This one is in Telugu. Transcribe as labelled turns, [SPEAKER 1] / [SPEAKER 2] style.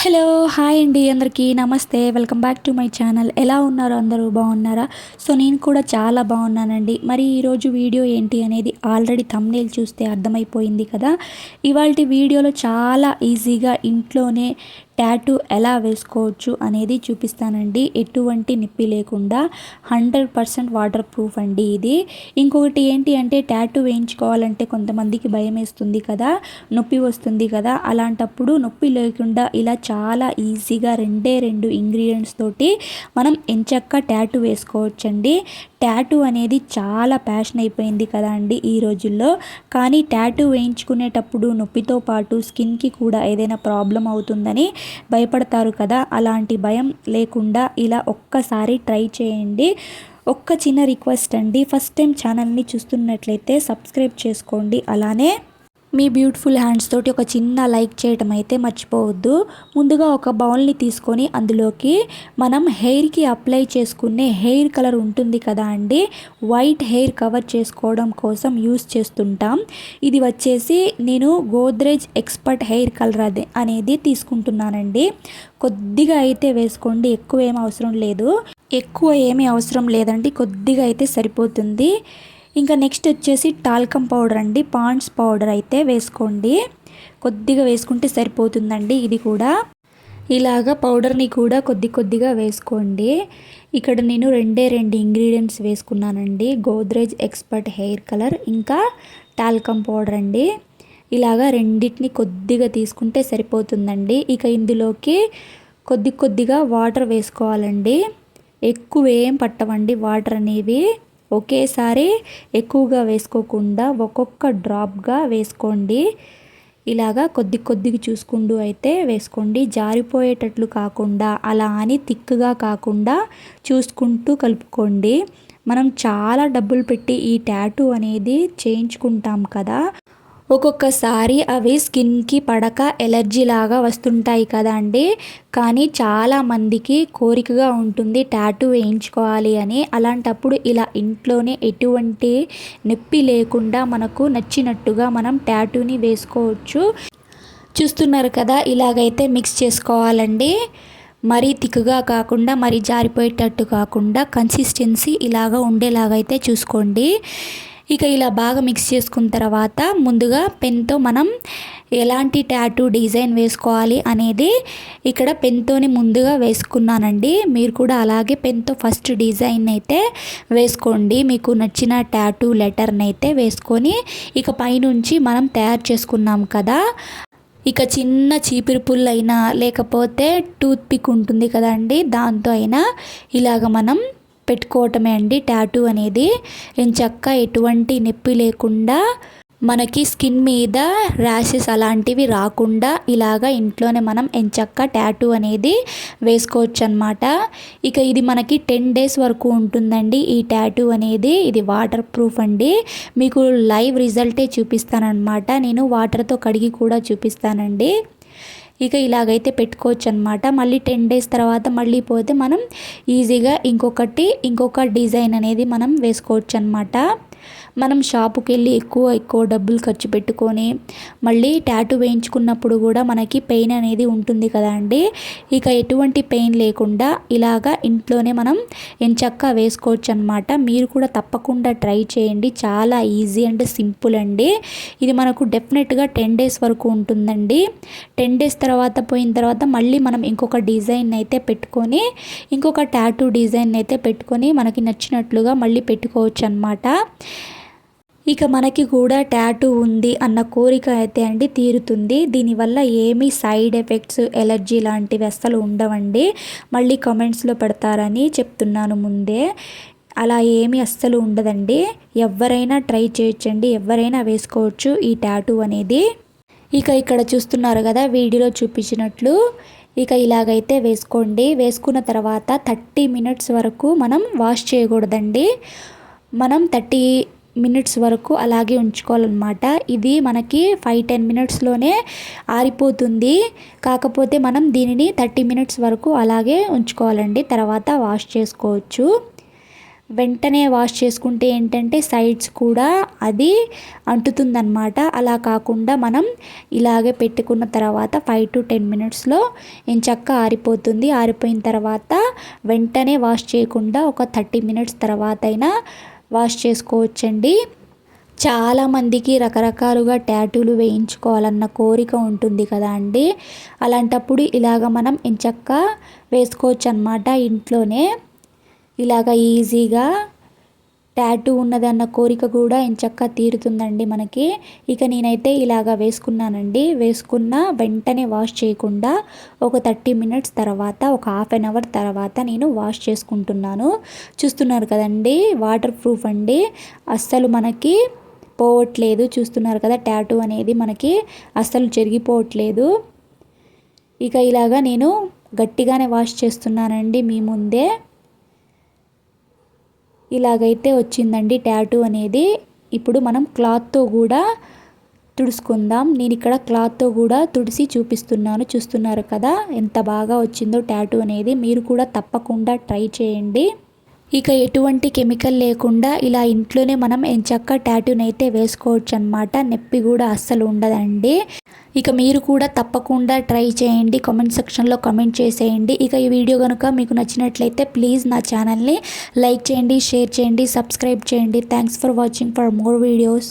[SPEAKER 1] హలో హాయ్ అండి అందరికీ నమస్తే welcome back to my channel. ఎలా ఉన్నారు అందరూ బాగున్నారా? సో నేను కూడా చాలా బాగున్నానండి. మరి ఈరోజు వీడియో ఏంటి అనేది ఆల్రెడీ థంబ్నెయిల్ చూస్తే అర్థమైపోయింది కదా. ఇవాల్టి వీడియోలో చాలా ఈజీగా ఇంట్లోనే టాటూ ఎలా వేసుకోవచ్చు అనేది చూపిస్తానండి. ఎటువంటి నొప్పి లేకుండా 100% వాటర్ ప్రూఫ్ అండి ఇది. ఇంకొకటి ఏంటి అంటే టాటూ వేయించుకోవాలంటే కొంతమందికి భయం వేస్తుంది కదా, నొప్పి వస్తుంది కదా. అలాంటప్పుడు నొప్పి లేకుండా ఇలా చాలా ఈజీగా రెండు ఇంగ్రీడియంట్స్ తోటి మనం ఎంచక్కా టాటూ వేసుకోవచ్చండి. టాటూ అనేది చాలా ప్యాషన్ అయిపోయింది కదా అండి ఈ రోజుల్లో. కానీ టాటూ వేయించుకునేటప్పుడు నొప్పితో పాటు స్కిన్కి కూడా ఏదైనా ప్రాబ్లం అవుతుందని భయపడతారు కదా. అలాంటి భయం లేకుండా ఇలా ఒక్కసారి ట్రై చేయండి. ఒక్క చిన్న రిక్వెస్ట్ అండి, ఫస్ట్ టైం ఛానల్ని చూస్తున్నట్లయితే సబ్స్క్రైబ్ చేసుకోండి. అలానే మీ బ్యూటిఫుల్ హ్యాండ్స్ తోటి ఒక చిన్న లైక్ చేయటం అయితే మర్చిపోవద్దు. ముందుగా ఒక బౌల్ని తీసుకొని అందులోకి మనం హెయిర్కి అప్లై చేసుకునే హెయిర్ కలర్ ఉంటుంది కదా అండి, వైట్ హెయిర్ కవర్ చేసుకోవడం కోసం యూస్ చేస్తుంటాం. ఇది వచ్చేసి నేను గోద్రేజ్ ఎక్స్పర్ట్ హెయిర్ కలర్ అనేది తీసుకుంటున్నానండి. కొద్దిగా అయితే వేసుకోండి, ఎక్కువ ఏమీ అవసరం లేదండి, కొద్దిగా అయితే సరిపోతుంది. ఇంకా నెక్స్ట్ వచ్చేసి టాల్కమ్ పౌడర్ అండి, పాండ్స్ పౌడర్ అయితే వేసుకోండి. కొద్దిగా వేసుకుంటే సరిపోతుందండి. ఇది కూడా ఇలాగ పౌడర్ని కూడా కొద్దిగా వేసుకోండి. ఇక్కడ నేను రెండు ఇంగ్రీడియంట్స్ వేసుకున్నానండి, గోద్రేజ్ ఎక్స్పర్ట్ హెయిర్ కలర్ ఇంకా టాల్కమ్ పౌడర్ అండి. ఇలాగా రెండింటిని కొద్దిగా తీసుకుంటే సరిపోతుందండి. ఇక ఇందులోకి కొద్దిగా వాటర్ వేసుకోవాలండి. ఎక్కువ ఏం పట్టవండి వాటర్ అనేవి, ఒకేసారి ఎక్కువగా వేసుకోకుండా ఒక్కొక్క డ్రాప్గా వేసుకోండి. ఇలాగా కొద్దిగా చూసుకుంటూ అయితే వేసుకోండి. జారిపోయేటట్లు కాకుండా, అలా అని థిక్గా కాకుండా చూసుకుంటూ కలుపుకోండి. మనం చాలా డబ్బులు పెట్టి ఈ టాటూ అనేది చేయించుకుంటాం కదా, ఒక్కొక్కసారి అవి స్కిన్కి పడక ఎలర్జీ లాగా వస్తుంటాయి కదా అండి. కానీ చాలామందికి కోరికగా ఉంటుంది టాటూ వేయించుకోవాలి అని. అలాంటప్పుడు ఇలా ఇంట్లోనే ఎటువంటి నొప్పి లేకుండా మనకు నచ్చినట్టుగా మనం టాటూని వేసుకోవచ్చు. చూస్తున్నారు కదా, ఇలాగైతే మిక్స్ చేసుకోవాలండి. మరీ థిక్గా కాకుండా మరీ జారిపోయేటట్టు కాకుండా కన్సిస్టెన్సీ ఇలాగ ఉండేలాగైతే చూసుకోండి. ఇక ఇలా బాగా మిక్స్ చేసుకున్న తర్వాత ముందుగా పెన్తో మనం ఎలాంటి టాటూ డిజైన్ వేసుకోవాలి అనేది ఇక్కడ పెన్తోని ముందుగా వేసుకున్నానండి. మీరు కూడా అలాగే పెన్తో ఫస్ట్ డిజైన్ అయితే వేసుకోండి. మీకు నచ్చిన టాటూ లెటర్ని అయితే వేసుకొని ఇక పైనుంచి మనం తయారు చేసుకున్నాం కదా, ఇక చిన్న చీపిరి పుల్ల అయినా లేకపోతే టూత్ పిక్ ఉంటుంది కదండి, దాంతో అయినా ఇలాగ మనం పెట్టుకోవటమే అండి టాటూ అనేది. ఎంచక్కా ఎటువంటి నొప్పి లేకుండా మనకి స్కిన్ మీద ర్యాషెస్ అలాంటివి రాకుండా ఇలాగా ఇంట్లోనే మనం ఎంచక్కా టాటూ అనేది వేసుకోవచ్చు అన్నమాట. ఇక ఇది మనకి 10 days వరకు ఉంటుందండి ఈ టాటూ అనేది. ఇది వాటర్ ప్రూఫ్ అండి. మీకు లైవ్ రిజల్టే చూపిస్తానన్నమాట, నేను వాటర్తో కడిగి కూడా చూపిస్తానండి. ఇక ఇలాగైతే పెట్టుకోవచ్చు అనమాట. మళ్ళీ 10 days తర్వాత మళ్ళీ పోతే మనం ఈజీగా ఇంకొక డిజైన్ అనేది మనం వేసుకోవచ్చు అనమాట. మనం షాపుకి వెళ్ళి ఎక్కువ డబ్బులు ఖర్చు పెట్టుకొని మళ్ళీ టాటూ వేయించుకున్నప్పుడు కూడా మనకి పెయిన్ అనేది ఉంటుంది కదా అండి. ఇక ఎటువంటి పెయిన్ లేకుండా ఇలాగా ఇంట్లోనే మనం ఎంచక్కా వేసుకోవచ్చు అనమాట. మీరు కూడా తప్పకుండా ట్రై చేయండి, చాలా ఈజీ అండ్ సింపుల్ అండి. ఇది మనకు డెఫినెట్గా 10 days వరకు ఉంటుందండి. 10 days తర్వాత పోయిన తర్వాత మళ్ళీ మనం ఇంకొక డిజైన్ అయితే పెట్టుకొని ఇంకొక టాటూ డిజైన్ అయితే పెట్టుకొని మనకి నచ్చినట్లుగా మళ్ళీ పెట్టుకోవచ్చు అనమాట. ఇక మనకి కూడా టాటూ ఉంది అన్న కోరిక అయితే అండి తీరుతుంది. దీనివల్ల ఏమీ సైడ్ ఎఫెక్ట్స్ ఎలర్జీ లాంటివి అస్సలు ఉండవండి. మళ్ళీ కమెంట్స్లో పెడతారని చెప్తున్నాను ముందే, అలా ఏమీ అస్సలు ఉండదండి. ఎవరైనా ట్రై చేయొచ్చండి, ఎవరైనా వేసుకోవచ్చు ఈ టాటూ అనేది. ఇక ఇక్కడ చూస్తున్నారు కదా వీడియోలో చూపించినట్లు, ఇక ఇలాగైతే వేసుకోండి. వేసుకున్న తర్వాత 30 minutes వరకు మనం వాష్ చేయకూడదండి. మనం 30 minutes వరకు అలాగే ఉంచుకోవాలన్నమాట. ఇది మనకి 5-10 minutesలోనే ఆరిపోతుంది. కాకపోతే మనం దీనిని 30 minutes వరకు అలాగే ఉంచుకోవాలండి, తర్వాత వాష్ చేసుకోవచ్చు. వెంటనే వాష్ చేసుకుంటే ఏంటంటే సైడ్స్ కూడా అది అంటుతుందన్నమాట. అలా కాకుండా మనం ఇలాగే పెట్టుకున్న తర్వాత 5 to 10 మినిట్స్లో ఎంచక్కా ఆరిపోతుంది. ఆరిపోయిన తర్వాత వెంటనే వాష్ చేయకుండా ఒక 30 మినిట్స్ తర్వాత అయినా వాష్ చేసుకోవచ్చండి. చాలామందికి రకరకాలుగా ట్యాటూలు వేయించుకోవాలన్న కోరిక ఉంటుంది కదా అండి. అలాంటప్పుడు ఇలాగ మనం ఎంచక్కా వేసుకోవచ్చు అన్నమాట ఇంట్లోనే. ఇలాగ ఈజీగా ట్యాటూ ఉన్నదన్న కోరిక కూడా ఎంచక్కా తీరుతుందండి మనకి. ఇక నేనైతే ఇలాగ వేసుకున్నానండి. వేసుకున్న వెంటనే వాష్ చేయకుండా ఒక 30 మినిట్స్ తర్వాత, ఒక హాఫ్ అన్ అవర్ తర్వాత నేను వాష్ చేసుకుంటున్నాను. చూస్తున్నారు కదండి, వాటర్ ప్రూఫ్ అండి, అస్సలు మనకి పోవట్లేదు. చూస్తున్నారు కదా, ట్యాటూ అనేది మనకి అస్సలు చెరిగిపోవట్లేదు. ఇక ఇలాగా నేను గట్టిగానే వాష్ చేస్తున్నానండి మీ ముందే. ఇలాగైతే వచ్చిందండి ట్యాటూ అనేది. ఇప్పుడు మనం క్లాత్తో కూడా తుడుచుకుందాం. నేను ఇక్కడ క్లాత్తో కూడా తుడిసి చూపిస్తున్నాను. చూస్తున్నారు కదా ఎంత బాగా వచ్చిందో ట్యాటూ అనేది. మీరు కూడా తప్పకుండా ట్రై చేయండి. ఇక ఎటువంటి కెమికల్ లేకుండా ఇలా ఇంట్లోనే మనం ఎంచక్కా ట్యాటూని అయితే వేసుకోవచ్చు అన్నమాట. నొప్పి కూడా అస్సలు ఉండదండి. ఇక మీరు కూడా తప్పకుండా ట్రై చేయండి. కామెంట్ సెక్షన్లో కామెంట్ చేసేయండి. ఇక ఈ వీడియో కనుక మీకు నచ్చినట్లయితే ప్లీజ్ నా ఛానల్ని లైక్ చేయండి, షేర్ చేయండి, సబ్స్క్రైబ్ చేయండి. Thanks for watching for more videos.